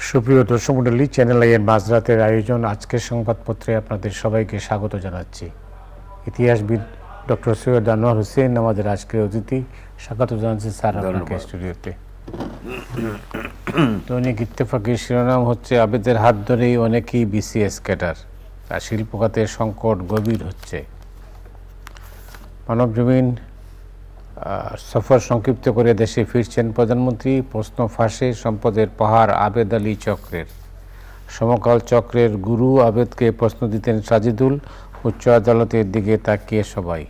সুপ্রিয় দর্শক মণ্ডলী, চ্যানেল আই এর মাঝরাতের আয়োজন আজকের সংবাদপত্রে আপনাদের সবাইকে স্বাগত জানাচ্ছি। ইতিহাসবিদ ডক্টর সৈয়দ আনোয়ার হোসেন আমাদের আজকের অতিথি। স্বাগত জানাচ্ছি স্যার আপনাকে স্টুডিওতে। দৈনিক ইত্তেফাকের শিরোনাম হচ্ছে, আবেদের হাত ধরেই অনেকেই বিসিএস ক্যাডার, আর শিল্প খাতের সংকট গভীর হচ্ছে। মানবজমিন সফর সংক্ষিপ্ত করে দেশে ফিরছেন প্রধানমন্ত্রী, প্রশ্ন ফাঁসে সম্পদের পাহাড় আবেদ আলী চক্রের। সমকাল চক্রের গুরু আবেদকে প্রশ্ন দিতেন সাজিদুল, উচ্চ আদালতের দিকে তাকিয়ে সবাই।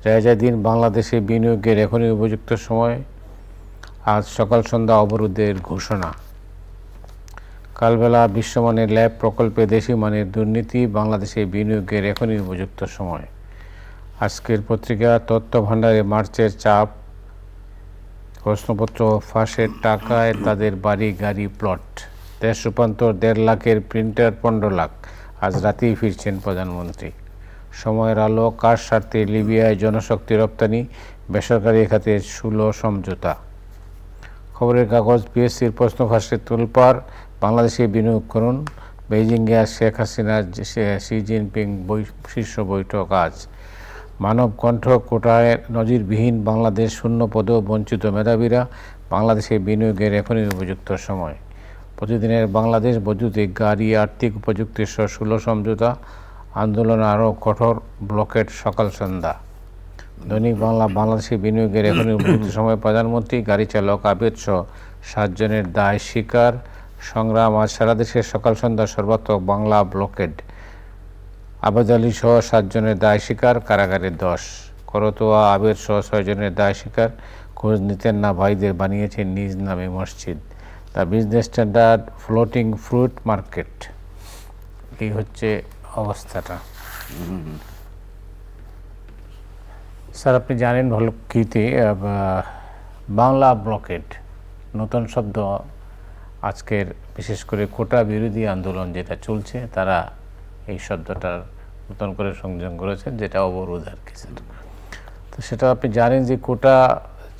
জায়জায় দিন, বাংলাদেশে বিনিয়োগের এখনই উপযুক্ত সময়, আজ সকাল সন্ধ্যা অবরোধের ঘোষণা। কালবেলা, বিশ্বমানের ল্যাব প্রকল্পে দেশি মানের দুর্নীতি, বাংলাদেশে বিনিয়োগের এখনই উপযুক্ত সময়। আজকের পত্রিকা, তথ্য ভাণ্ডারে মার্চের চাপ, প্রশ্নপত্র ফাঁসের টাকায় তাদের বাড়ি গাড়ি প্লট, দেশ রূপান্তর 1.5 লাখের প্রিন্টার 15 লাখ, আজ রাতেই ফিরছেন প্রধানমন্ত্রী। সময়ের আলো, কার স্বার্থে লিবিয়ায় জনশক্তি রপ্তানি, বেসরকারি খাতে 16 সমঝোতা। খবরের কাগজ, পিএসসির প্রশ্ন ফাঁসের তোলপাড়, বাংলাদেশে বিনিয়োগ করুন, বেইজিংয়ে আজ শেখ হাসিনা শি জিনপিং শীর্ষ বৈঠক আজ। মানব কণ্ঠ, কোটায় নজিরবিহীন বাংলাদেশ, শূন্য পদেও বঞ্চিত মেধাবীরা, বাংলাদেশে বিনিয়োগের এখনই উপযুক্ত সময়। প্রতিদিনের বাংলাদেশ, বৈদ্যুতিক গাড়ি, আর্থিক উপযুক্তি সহ 16 সমঝোতা, আন্দোলন আরও কঠোর, ব্লকেট সকাল সন্ধ্যা। দৈনিক বাংলা, বাংলাদেশে বিনিয়োগের এখনই উপযুক্ত সময়, প্রধানমন্ত্রী, গাড়ি চালক আবেদ সহ 7 জনের দায় স্বীকার, সংগ্রাম, আজ সারা দেশে সকাল সন্ধ্যা সর্বত্র বাংলা ব্লকেড। আবেদ আলী সহ 7 জনের দায় স্বীকার, কারাগারে 10। করতোয়া, আবেদ সহ 6 জনের দায় স্বীকার, খোঁজ নিতেন না ভাইদের, বানিয়েছেন নিজ নামে মসজিদ। The business standard, floating fruit market. এই হচ্ছে অবস্থাটা। স্যার, আপনি জানেন ভালো কীতে বাংলা ব্লকেড নতুন শব্দ। আজকের বিশেষ করে কোটা বিরোধী আন্দোলন যেটা চলছে, তারা এই শব্দটার নতুন করে সংযোজন করেছেন, যেটা অবরোধ আর কি স্যার। তো সেটা আপনি জানেন যে কোটা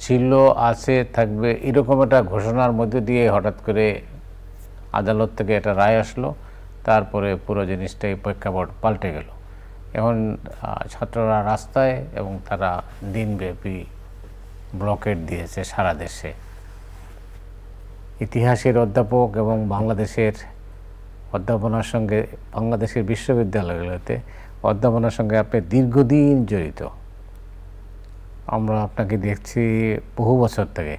ছিল, আছে, থাকবে, এরকম একটা ঘোষণার মধ্যে দিয়ে হঠাৎ করে আদালত থেকে একটা রায় আসলো, তারপরে পুরো জিনিসটাই প্রেক্ষাপট পাল্টে গেল। এখন ছাত্ররা রাস্তায় এবং তারা দিনব্যাপী ব্লকেট দিয়েছে সারা দেশে। ইতিহাসের অধ্যাপক এবং বাংলাদেশের অধ্যাপনার সঙ্গে, বাংলাদেশের বিশ্ববিদ্যালয়গুলোতে অধ্যাপনার সঙ্গে আপনি দীর্ঘদিন জড়িত। আমরা আপনাকে দেখছি বহু বছর থেকে।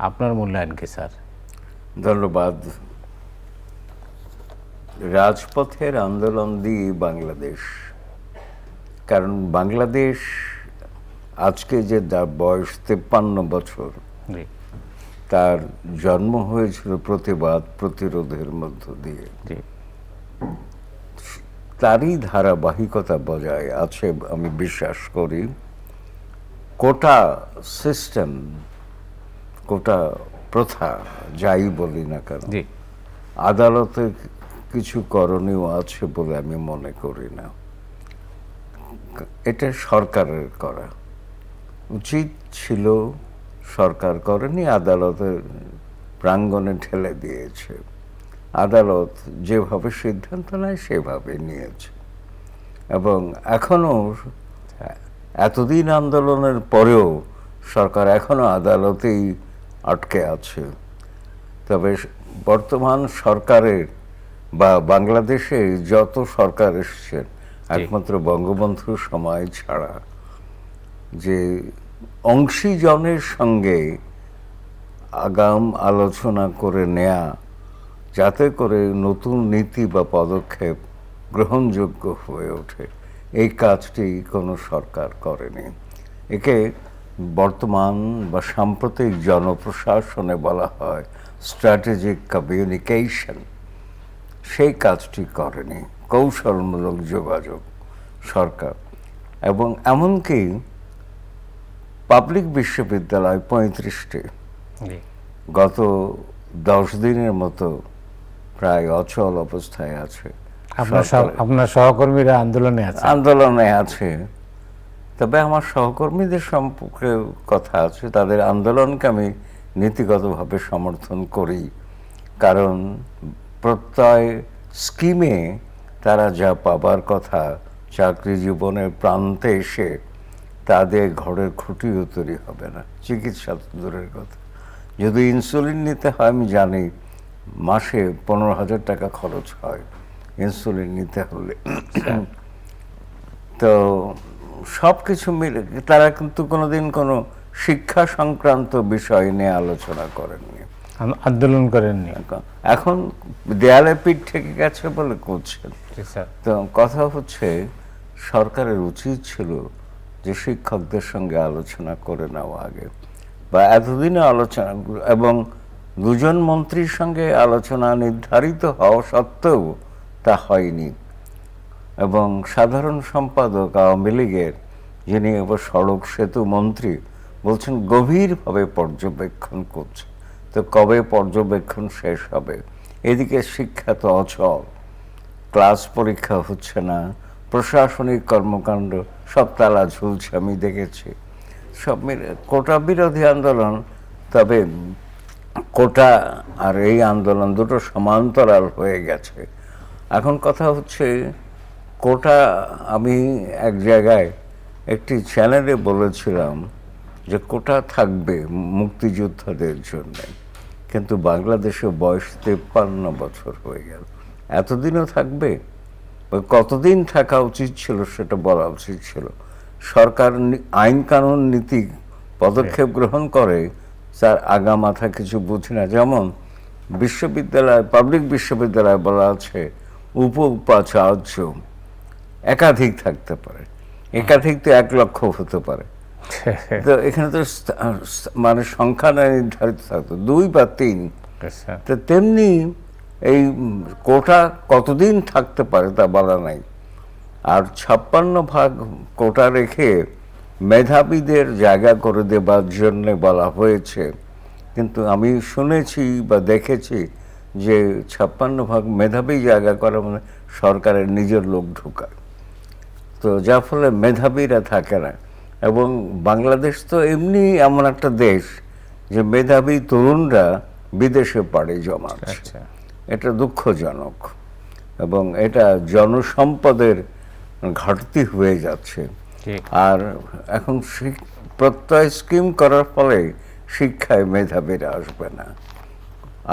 আপনার মূল্যায়ন কি স্যার? ধন্যবাদ। রাজপথের আন্দোলন দিয়ে বাংলাদেশ, কারণ বাংলাদেশ আজকে যে বয়স 53 বছর, তার জন্ম হয়েছিল প্রতিবাদ প্রতিরোধের মধ্য দিয়ে। তারই ধারাবাহিকতা বজায় আছে আমি বিশ্বাস করি। কোটা সিস্টেম, কোটা প্রথা, যাই বলি না কেন, আদালতে কিছু করণীয় আছে বলে আমি মনে করি না। এটা সরকারের করা উচিত ছিল, সরকার করেনি, আদালতের প্রাঙ্গণে ঠেলে দিয়েছে। আদালত যেভাবে সিদ্ধান্ত নেয় সেভাবে নিয়েছে, এবং এখনও এতদিন আন্দোলনের পরেও সরকার এখনও আদালতেই আটকে আছে। তবে বর্তমান সরকারের বা বাংলাদেশে যত সরকার এসেছেন, একমাত্র বঙ্গবন্ধুর সময় ছাড়া, যে অংশীজনের সঙ্গে আগাম আলোচনা করে নেয়া, যাতে করে নতুন নীতি বা পদক্ষেপ গ্রহণযোগ্য হয়ে ওঠে, এই কাজটি কোনো সরকার করেনি। একে বর্তমান বা সাম্প্রতিক জনপ্রশাসনে বলা হয় স্ট্র্যাটেজিক কমিউনিকেশন। সেই কাজটি করেনি, কৌশলমূলক যোগাযোগ সরকার। এবং এমনকি পাবলিক বিশ্ববিদ্যালয় 35টি গত 10 দিনের মতো প্রায় অচল অবস্থায় আছে। আপনার সহকর্মীরা আন্দোলনে আছে। তবে আমার সহকর্মীদের সম্পর্কে কথা আছে, তাদের আন্দোলনকে আমি নীতিগতভাবে সমর্থন করি। কারণ প্রত্যয় স্কিমে তারা যা পাবার কথা চাকরি জীবনের প্রান্তে এসে তাদের ঘরের খুঁটিও তৈরি হবে না, চিকিৎসা তো দূরের কথা। যদি ইনসুলিন নিতে হয়, আমি জানি মাসে 15,000 টাকা খরচ হয় ইনসুলিন নিতে হলে। তো সব কিছু মিলে তারা কিন্তু কোনোদিন কোনো শিক্ষা সংক্রান্ত বিষয় নিয়ে আলোচনা করেননি, আন্দোলন করেননি। এখন দেয়ালে পিঠ থেকে গেছে বলে করছেন। জি স্যার। তো কথা হচ্ছে সরকারের উচিত ছিল যে শিক্ষকদের সঙ্গে আলোচনা করে নেওয়া আগে, বা এতদিনে আলোচনা, এবং দুজন মন্ত্রীর সঙ্গে আলোচনা নির্ধারিত হওয়া সত্ত্বেও তা হয়নি। এবং সাধারণ সম্পাদক আওয়ামী লীগের, যিনি এবার সড়ক সেতু মন্ত্রী, বলছেন গভীরভাবে পর্যবেক্ষণ করছে। তো কবে পর্যবেক্ষণ শেষ হবে? এদিকে শিক্ষা তো অচল, ক্লাস পরীক্ষা হচ্ছে না, প্রশাসনিক কর্মকাণ্ড সব তালা ঝুলছে, আমি দেখেছি সব মিলে কোটা বিরোধী আন্দোলন। তবে কোটা আর এই আন্দোলন দুটো সমান্তরাল হয়ে গেছে। এখন কথা হচ্ছে কোটা, আমি এক জায়গায় একটি চ্যানেলে বলেছিলাম যে কোটা থাকবে মুক্তিযোদ্ধাদের জন্য, কিন্তু বাংলাদেশে বয়স 53 বছর হয়ে গেল, এতদিনও থাকবে? কতদিন থাকা উচিত ছিল সেটা বলা উচিত ছিল। সরকার আইন কানুন নীতি পদক্ষেপ গ্রহণ করে, তার আগা মাথা কিছু বুঝি না। যেমন বিশ্ববিদ্যালয়, পাবলিক বিশ্ববিদ্যালয় বলা আছে উপাচার্য একাধিক থাকতে পারে, একাধিক তো 1 লক্ষ হতে পারে। তো এখানে তো মানে সংখ্যা নির্ধারিত থাকতো 2 বা 3। তো তেমনি এই কোটা কতদিন থাকতে পারে তা বলা নাই। আর 56 ভাগ কোটা রেখে মেধাবীদের জায়গা করে দেবার জন্য বলা হয়েছে, কিন্তু আমি শুনেছি বা দেখেছি যে 56 ভাগ মেধাবী জায়গা করা মানে সরকারের নিজের লোক ঢোকায়, তো যার ফলে মেধাবীরা থাকে না। এবং বাংলাদেশ তো এমনি এমন একটা দেশ যে মেধাবী তরুণরা বিদেশে পাড়ি জমাচ্ছে, এটা দুঃখজনক। এবং এটা জনসম্পদের ঘাটতি হয়ে যাচ্ছে। আর এখন প্রত্যয় স্কিম করার ফলে শিক্ষায় মেধাবীরা আসবে না।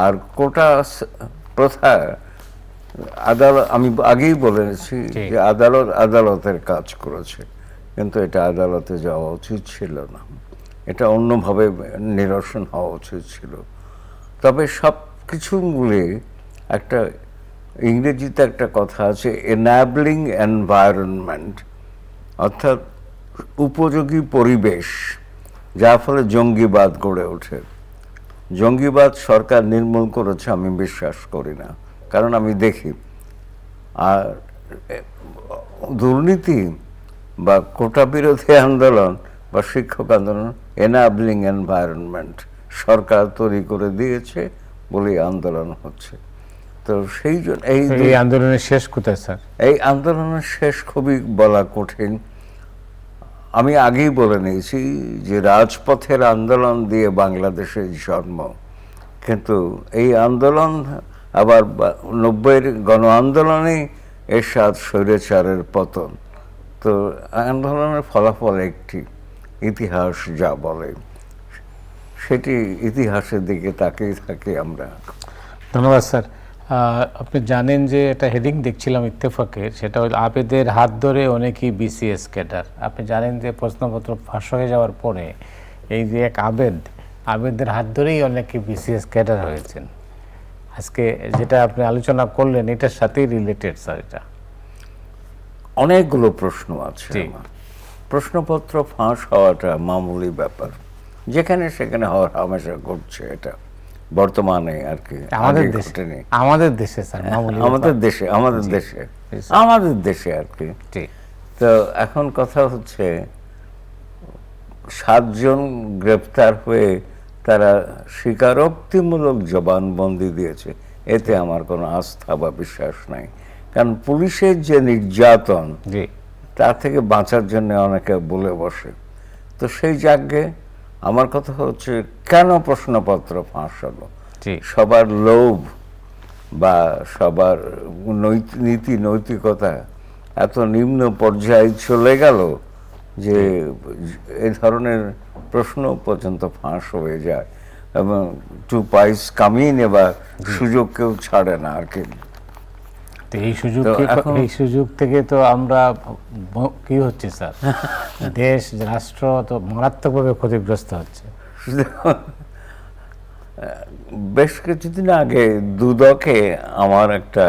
আর কোটা প্রথা, আদালত, আমি আগেই বলেছি যে আদালতের কাজ করেছে, কিন্তু এটা আদালতে যাওয়া উচিত ছিল না, এটা অন্যভাবে নিরসন হওয়া উচিত ছিল। তবে সব কিছু মূলে একটা ইংরেজিতে একটা কথা আছে, এনাবলিং এনভায়রনমেন্ট, অর্থাৎ উপযোগী পরিবেশ, যার ফলে জঙ্গিবাদ গড়ে ওঠে। জঙ্গিবাদ সরকার নির্মূল করেছে আমি বিশ্বাস করি না, কারণ আমি দেখি। আর দুর্নীতি বা কোটা বিরোধী আন্দোলন বা শিক্ষক আন্দোলন, এনাবলিং এনভায়রনমেন্ট সরকার তৈরি করে দিয়েছে বলে আন্দোলন হচ্ছে। তো সেই জন্য এই আন্দোলনের শেষ কোথায় স্যার? এই আন্দোলনের শেষ খুবই বলা কঠিন। আমি আগেই বলে নিয়েছি যে রাজপথের আন্দোলন দিয়ে বাংলাদেশের জন্ম, কিন্তু এই আন্দোলন আবার 90-এর গণ আন্দোলনে এরশাদ স্বৈরাচারের পতন। তো আন্দোলনের ফলাফল একটি, ইতিহাস যা বলে সেটি ইতিহাসের দিকে তাকিয়ে থাকি আমরা। ধন্যবাদ স্যার। আপনি জানেন যে এটা হেডিং দেখছিলাম ইত্তেফাকের, সেটা হল আবেদের হাত ধরে অনেকেই বিসিএস ক্যাডার। আপনি জানেন যে প্রশ্নপত্র ফাঁস হয়ে যাওয়ার পরে এই যে এক আবেদের হাত ধরেই অনেকে বিসিএস ক্যাডার হয়েছেন। আজকে যেটা আপনি আলোচনা করলেন এটার সাথেই রিলেটেড স্যার। এটা অনেকগুলো প্রশ্ন আছে আমার। প্রশ্নপত্র ফাঁস হওয়াটা মামুলি ব্যাপার, যেখানে সেখানে হওয়ার হামেশা ঘটছে, এটা বর্তমানে আর কি আমাদের দেশে স্যার, আমাদের দেশে আর কি। তো এখন কথা হচ্ছে 7 জন গ্রেপ্তার হয়ে তারা স্বীকারোক্তিমূলক জবানবন্দি দিয়েছে, এতে আমার কোনো আস্থা বা বিশ্বাস নাই। কারণ পুলিশের যে নির্যাতন, তার থেকে বাঁচার জন্য অনেকে বলে বসে। তো সেই জায়গায় আমার কথা হচ্ছে কেন প্রশ্নপত্র ফাঁস হলো? জি। সবার লোভ বা সবার নীতি নৈতিকতা এত নিম্ন পর্যায়ে চলে গেল যে এই ধরনের প্রশ্ন পর্যন্ত ফাঁস হয়ে যায় এবং টু পাইস কামিয়ে নেবার সুযোগ কেউ ছাড়ে না আর কি। তো এই সুযোগ তো এখন- এই সুযোগ থেকে তো আমরা কি হচ্ছে স্যার, দেশ রাষ্ট্র তো মারাত্মকভাবে ক্ষতিগ্রস্ত হচ্ছে। বেশ কিছুদিন আগে দুদকে আমার একটা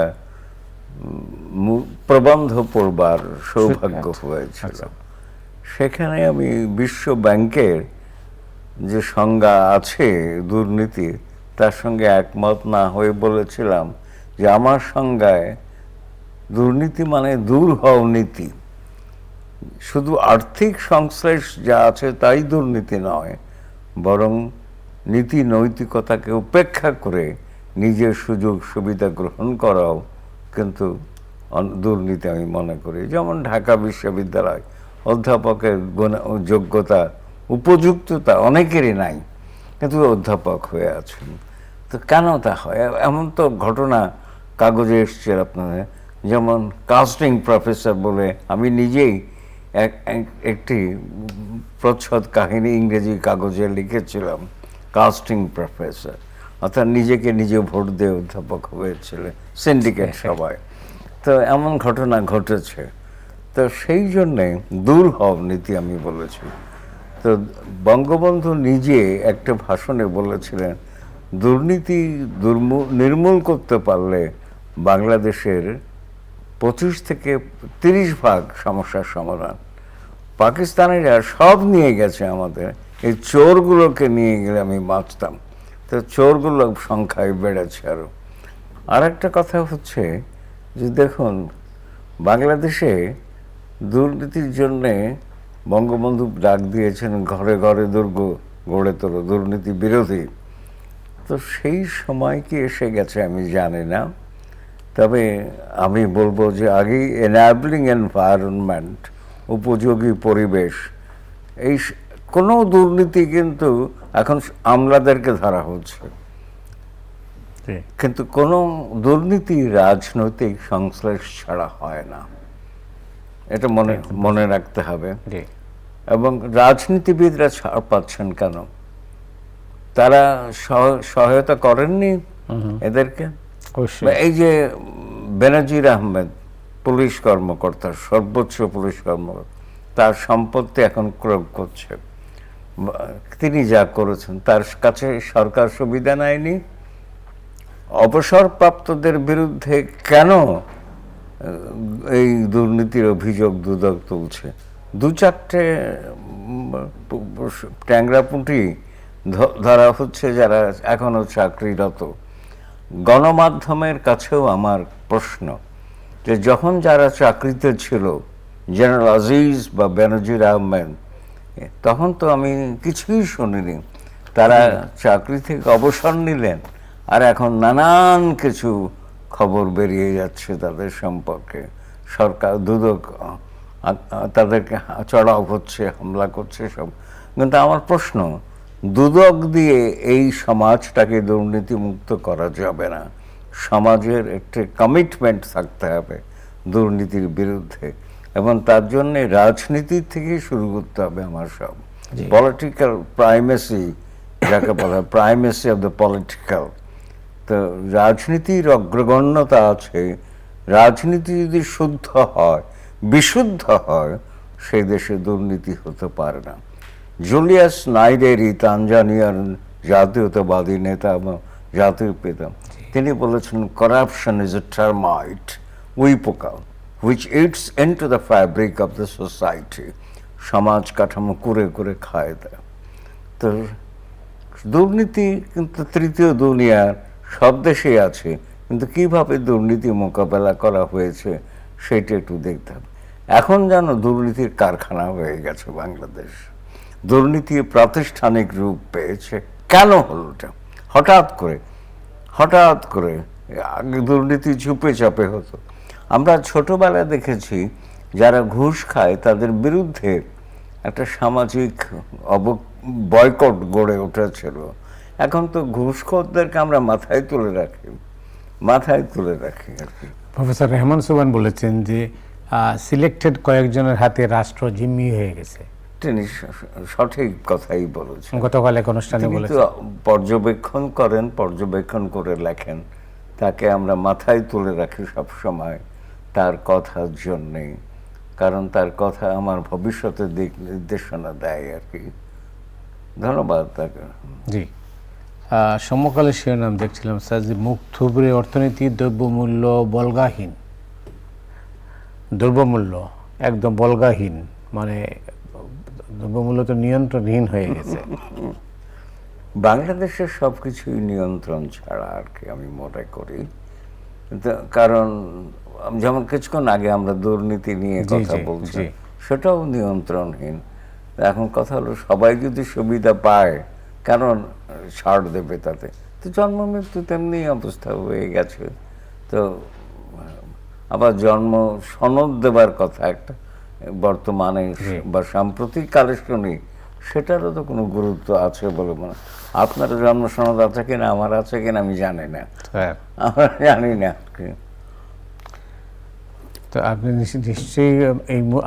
প্রবন্ধ পড়বার সৌভাগ্য হয়েছিল। সেখানে আমি বিশ্ব ব্যাংকের যে সংজ্ঞা আছে দুর্নীতি তার সঙ্গে একমত না হয়ে বলেছিলাম যে আমার সংজ্ঞায় দুর্নীতি মানে দূর হও নীতি। শুধু আর্থিক সংশ্লেষ যা আছে তাই দুর্নীতি নয়, বরং নীতি নৈতিকতাকে উপেক্ষা করে নিজের সুযোগ সুবিধা গ্রহণ করাও কিন্তু দুর্নীতি আমি মনে করি। যেমন ঢাকা বিশ্ববিদ্যালয় অধ্যাপকের যোগ্যতা উপযুক্ততা অনেকেরই নাই, কিন্তু অধ্যাপক হয়ে আছেন। তো কেন তা হয়? এমন তো ঘটনা কাগজে এসছে আপনাদের, যেমন কাস্টিং প্রফেসর বলে আমি নিজেই একটি প্রচ্ছদ কাহিনী ইংরেজি কাগজে লিখেছিলাম, কাস্টিং প্রফেসর, অর্থাৎ নিজেকে নিজে ভোট দিয়ে অধ্যাপক হয়েছিলেন সিন্ডিকেট সভায়। তো এমন ঘটনা ঘটেছে। তো সেই জন্যে দূর হও নীতি আমি বলেছি। তো বঙ্গবন্ধু নিজে একটা ভাষণে বলেছিলেন দুর্নীতি নির্মূল করতে পারলে বাংলাদেশের 25 থেকে 30% সমস্যার সমাধান। পাকিস্তানিরা সব নিয়ে গেছে আমাদের, এই চোরগুলোকে নিয়ে গেলে আমি বাঁচতাম। তো চোরগুলো সংখ্যায় বেড়েছে আরও। আর একটা কথা হচ্ছে যে দেখুন, বাংলাদেশে দুর্নীতির জন্যে বঙ্গবন্ধু ডাক দিয়েছেন ঘরে ঘরে দুর্গ গড়ে তোলো, দুর্নীতি বিরোধী। তো সেই সময় কি এসে গেছে আমি জানি না, তবে আমি বলবো যে আগেই এনাবলিং এনভায়রনমেন্ট, উপযোগী পরিবেশ, এই কোনো দুর্নীতি কিন্তু এখন আমলাদেরকে ধরা হচ্ছে, কিন্তু কোনো দুর্নীতি রাজনৈতিক সংশ্লেষ ছাড়া হয় না, এটা মনে রাখতে হবে। এবং রাজনীতিবিদরা ছাড় পাচ্ছেন কেন? তারা সহায়তা করেননি এদেরকে। এই যে বেনজির আহমেদ পুলিশ কর্মকর্তা, সর্বোচ্চ পুলিশ কর্মকর্তা, তার সম্পত্তি এখন ক্রয় করছে, তিনি যা করেছেন তার কাছে সরকার সুবিধা নেয়নি। অবসরপ্রাপ্তদের বিরুদ্ধে কেন এই দুর্নীতির অভিযোগ দুদক তুলছে? 2-4টে ট্যাংরা পুঁটি ধরা হচ্ছে যারা এখনো চাকরিরত। গণমাধ্যমের কাছেও আমার প্রশ্ন যে যখন যারা চাকরিতে ছিল, জেনারেল আজিজ বা বেনজির আহমেদ, তখন তো আমি কিছুই শুনিনি। তারা চাকরি থেকে অবসর নিলেন আর এখন নানান কিছু খবর বেরিয়ে যাচ্ছে তাদের সম্পর্কে। সরকার দুদক তাদেরকে চড়াও হচ্ছে, হামলা করছে সব। কিন্তু আমার প্রশ্ন, দুদক দিয়ে এই সমাজটাকে দুর্নীতিমুক্ত করা যাবে না। সমাজের একটি কমিটমেন্ট থাকতে হবে দুর্নীতির বিরুদ্ধে, এবং তার জন্য রাজনীতির থেকে শুরু করতে হবে আমার সব। পলিটিক্যাল প্রাইমেসি, যাকে বলা হয় প্রাইমেসি অফ দ্য পলিটিক্যাল। তো রাজনীতির অগ্রগণ্যতা আছে। রাজনীতি যদি শুদ্ধ হয়, বিশুদ্ধ হয়, সেই দেশে দুর্নীতি হতে পারে না। জুলিয়াস নাইরেরি, তানজানিয়ার জাতীয়তাবাদী নেতা এবং জাতীয় পিতা, তিনি বলেছেন করাপশন ইজ এ টার্মাইট, উইপোকা, which eats into the fabric of the society. সমাজ কাঠামো করে করে খায় দেয়। তো দুর্নীতি কিন্তু তৃতীয় দুনিয়ার সব দেশেই আছে, কিন্তু কিভাবে দুর্নীতি মোকাবেলা করা হয়েছে সেটা একটু দেখতে হবে। এখন যেন দুর্নীতির কারখানা হয়ে গেছে বাংলাদেশ, দুর্নীতি প্রাতিষ্ঠানিক রূপ পেয়েছে। কেন হলো এটা? হঠাৎ করে আগে দুর্নীতি চুপে চাপে হতো। আমরা ছোটবেলায় দেখেছি যারা ঘুষ খায় তাদের বিরুদ্ধে একটা সামাজিক বয়কট গড়ে উঠেছিল। এখন তো ঘুষখোরদেরকে আমরা মাথায় তুলে রাখি আর কি। প্রফেসর রেহমান সুবহান বলেছেন যে সিলেক্টেড কয়েকজনের হাতে রাষ্ট্র জিম্মি হয়ে গেছে। তিনি সঠিক কথাই বলেছেন। গতকাল এক অনুষ্ঠানে তিনি তো বলেছেন। পর্যবেক্ষণ করে লেখেন, তাকে আমরা মাথায় তুলে রাখি সব সময় তার কথার জন্যে, কারণ তার কথা আমার ভবিষ্যতে দিক নির্দেশনা দেয় আর কি। ধন্যবাদ তাকে। জি, সমকালের শিরোনাম দেখছিলাম স্যার যে মুখ থুবড়ে অর্থনীতি, দ্রব্যমূল্য বলগাহীন, দ্রব্যমূল্য একদম বলগাহীন, মানে দ্রব্যমূল্য তো নিয়ন্ত্রণহীন হয়ে গেছে। বাংলাদেশের সব কিছুই নিয়ন্ত্রণ ছাড়া আর কি আমি মনে করি। কারণ যেমন কিছুক্ষণ আগে আমরা দুর্নীতি নিয়ে কথা বলছি, সেটাও নিয়ন্ত্রণহীন। এখন কথা হলো, সবাই যদি সুবিধা পায় কারণ ছাড় দেবে তাতে, তো জন্ম মৃত্যু তেমনি অবস্থা হয়ে গেছে। তো আবার জন্ম সনদ দেবার কথা একটা বর্তমানে বা সাম্প্রতিক কালে শুনি, সেটারও তো কোনো গুরুত্ব আছে বলে মনে। আপনার জন্ম সনদ আছে কিনা, আমার আছে কিনা আমি জানি না, আমরা জানি না। তো আপনি নিশ্চয়ই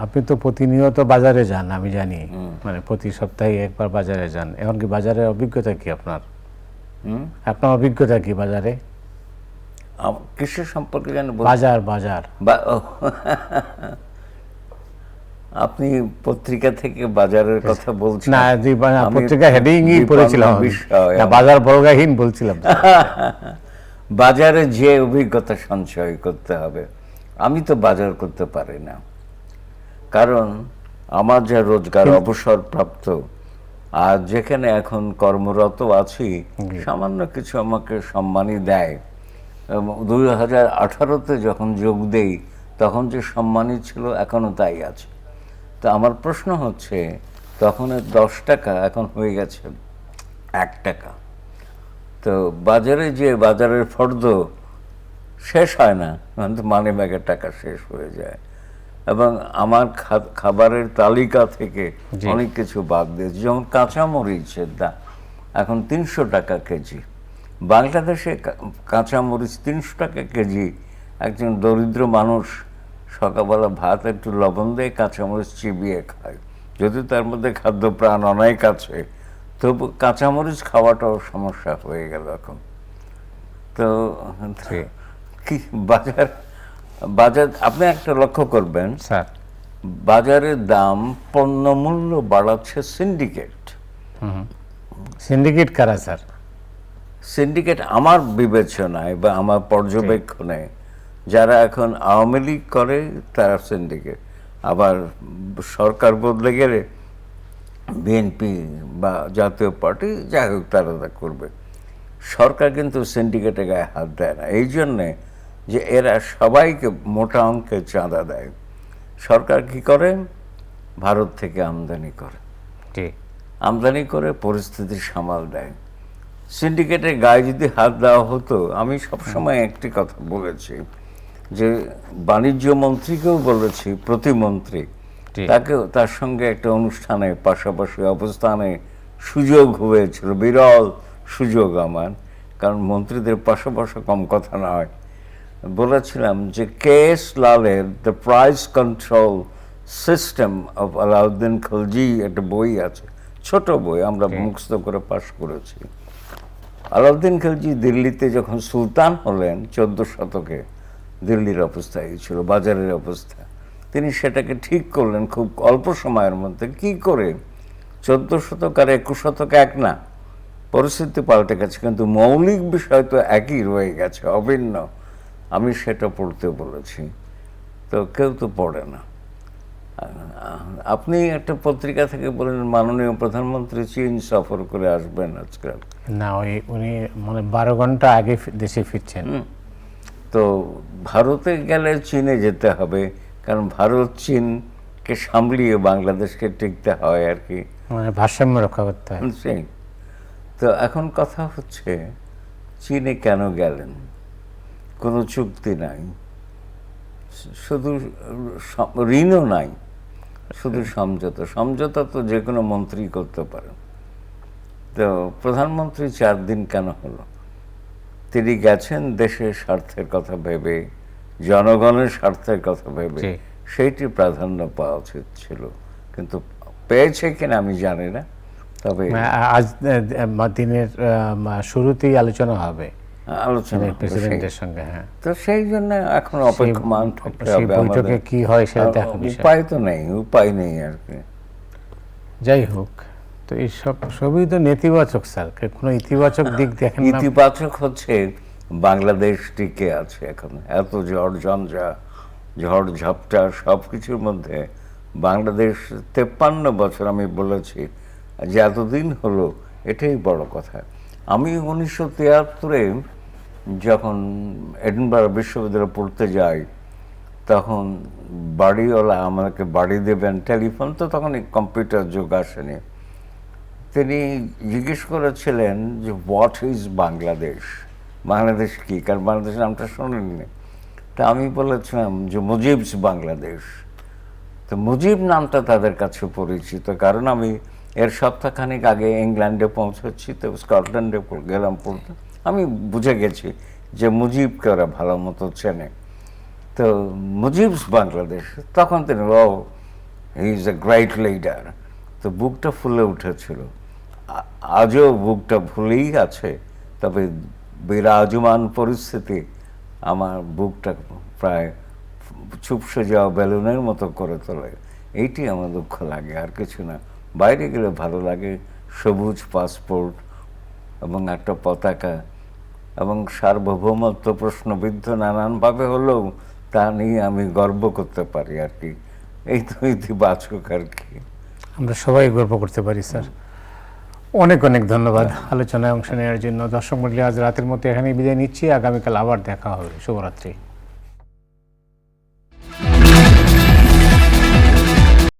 আপনি তো প্রতিনিয়ত বাজারে যান, আমি জানি, মানে প্রতি সপ্তাহে একবার বাজারে যান। এখন কি বাজারের অভিজ্ঞতা কি আপনার? আপনার অভিজ্ঞতা কি বাজারে? কিসের সম্পর্কে জানেন? বাজার। আপনি পত্রিকা থেকে বাজারের কথা বলছেন? না, পত্রিকা হেডিংই পড়েছিলাম, বাজার বলগাহীন বলছিলাম। বাজারে যে অভিজ্ঞতা সঞ্চয় করতে হবে, আমি তো বাজার করতে পারি না, কারণ আমার যা রোজগার অবসরপ্রাপ্ত, আর যেখানে এখন কর্মরত আছি, সামান্য কিছু আমাকে সম্মানই দেয়। 2018-তে যখন যোগ দেই তখন যে সম্মানই ছিল এখনও তাই আছে। তো আমার প্রশ্ন হচ্ছে, তখন 10 টাকা এখন হয়ে গেছে 1 টাকা। তো বাজারে যে বাজারের ফর্দ শেষ হয় না, মানি ব্যাগের টাকা শেষ হয়ে যায়, এবং আমার খাবারের তালিকা থেকে অনেক কিছু বাদ দিয়েছে। যেমন কাঁচামরিচের দাম এখন 300 টাকা কেজি। বাংলাদেশে কাঁচামরিচ 300 টাকা কেজি। একজন দরিদ্র মানুষ সকালবেলা ভাত একটু লবণ দিয়ে কাঁচামরিচ চিবিয়ে খায়, যদি তার মধ্যে খাদ্যপ্রাণ অনেক আছে, তবু কাঁচামরিচ খাওয়াটাও সমস্যা হয়ে গেল এখন। তো কি বাজার আপনি একটা লক্ষ্য করবেন স্যার, বাজারের দাম পণ্যমূল্য বাড়াচ্ছে সিন্ডিকেট কারা স্যার? সিন্ডিকেট আমার বিবেচনায় বা আমার পর্যবেক্ষণে যারা এখন আওয়ামী লীগ করে তারা সিন্ডিকেট, আবার সরকার বদলে গেলে বিএনপি বা জাতীয় পার্টি যাই হোক তারা তা করবে। সরকার কিন্তু সিন্ডিকেটে গায়ে হাত দেয় না, এই জন্যে যে এরা সবাইকে মোটা অঙ্কের চাঁদা দেয়। সরকার কি করে? ভারত থেকে আমদানি করে পরিস্থিতি সামাল দেয়। সিন্ডিকেটের গায়ে যদি হাত দেওয়া হতো, আমি সবসময় একটি কথা বলেছি, যে বাণিজ্য মন্ত্রীকেও বলেছি, প্রতিমন্ত্রী তাকেও, তার সঙ্গে একটা অনুষ্ঠানে পাশাপাশি অবস্থানে সুযোগ হয়েছিল, বিরল সুযোগ আমার, কারণ মন্ত্রীদের পাশাপাশি কম কথা নয়। বলেছিলাম যে কেএস লালের the price control system of Alauddin Khalji একটা বই আছে, ছোট বই, আমরা মুখস্থ করে পাশ করেছি। আলাউদ্দিন খলজি দিল্লিতে যখন সুলতান হলেন 14 শতকে, দিল্লির অবস্থা এই ছিল, বাজারের অবস্থা। তিনি সেটাকে ঠিক করলেন খুব অল্প সময়ের মধ্যে। কি করে? 14 শতক আর 21 শতক এক না, পরিস্থিতি পাল্টে গেছে, কিন্তু মৌলিক বিষয় তো একই রয়ে গেছে, অভিন্ন। আমি সেটা পড়তে বলেছি, তো কেউ তো পড়ে না। আপনি একটা পত্রিকা থেকে বলেন মাননীয় প্রধানমন্ত্রী চীন সফর করে আসবেন আজকাল। না, উনি মানে 12 ঘন্টা আগে দেশে ফিরছেন। তো ভারতে গেলে চীনে যেতে হবে, কারণ ভারত চীনকে সামলিয়ে বাংলাদেশকে টিকতে হয় আর কি, মানে ভারসাম্য রক্ষা করতে হয়। তো এখন কথা হচ্ছে, চীনে কেন গেলেন? কোনো চুক্তি নাই, শুধু ঋণও নাই, শুধু সমঝোতা। সমঝোতা তো যে কোনো মন্ত্রী করতে পারেন। তো প্রধানমন্ত্রী 4 দিন কেন হলো? তিনি গেছেন দেশের স্বার্থের কথা ভেবে, জনগণের স্বার্থের কথা ভেবে, জি। সেইটি প্রাধান্য পাওয়া উচিত ছিল, কিন্তু পেয়েছে কিনা আমি জানি না। তবে আজ দিনের শুরুতেই আলোচনা হবে আলোচনা হবে প্রেসিডেন্টের সঙ্গে। হ্যাঁ, তো সেই জন্য এখন অপেক্ষমান থাকতে সেই হবে বৈঠকে আমাদের। কি হয় সেটা দেখার বিষয়। উপায় তো নেই, উপায় নেই আর কি। যাই হোক, তো এই সবই তো নেতিবাচক স্যার, কোনো ইতিবাচক দিক দেখেন না? ইতিবাচক হচ্ছে বাংলাদেশ টিকে আছে এখন, এত ঝড় ঝাপটা সব কিছুর মধ্যে বাংলাদেশ 53 বছর, আমি বলেছি যে এতদিন হলো, এটাই বড় কথা। আমি 1973-এ যখন এডিনবরা বিশ্ববিদ্যালয়ে পড়তে যাই, তখন বাড়িওয়ালা আমাকে বাড়ি দেবেন, টেলিফোন তো তখন কম্পিউটার যুগ আসেনি। তিনি জিজ্ঞেস করেছিলেন যে হোয়াট ইজ বাংলাদেশ, বাংলাদেশ কি, কারণ বাংলাদেশ নামটা শোনেননি। তা আমি বলেছিলাম যে মুজিবস বাংলাদেশ। তো মুজিব নামটা তাদের কাছে পরিচিত, কারণ আমি এর সপ্তাহখানেক আগে ইংল্যান্ডে পৌঁছেছি, তো স্কটল্যান্ডে গেলাম পড়তে। আমি বুঝে গেছি যে মুজিবকে ওরা ভালো মতো চেনে। তো মুজিবস বাংলাদেশ, তখন তিনি ও he is a great leader. তো বুকটা ফুলে উঠেছিল। আজও বুকটা ফুলেই আছে, তবে বিরাজমান পরিস্থিতি আমার বুকটা প্রায় চুপসে যাওয়া বেলুনের মতো করে তোলে। এইটি আমার দুঃখ লাগে, আর কিছু না। বাইরে গেলে ভালো লাগে, সবুজ পাসপোর্ট এবং একটা পতাকা এবং সার্বভৌমত্ব প্রশ্নবিদ্ধ নানানভাবে হলেও তা নিয়ে আমি গর্ব করতে পারি আর কি। এই তো ইতিবাচক আর কি। আমরা সবাই গর্ব করতে পারি স্যার। অনেক অনেক ধন্যবাদ আলোচনায় অংশ নেওয়ার জন্য। দর্শক মণ্ডলী, আজ রাতের মতো এখানেই বিদায় নিচ্ছি। আগামীকাল আবার দেখা হবে। শুভরাত্রি।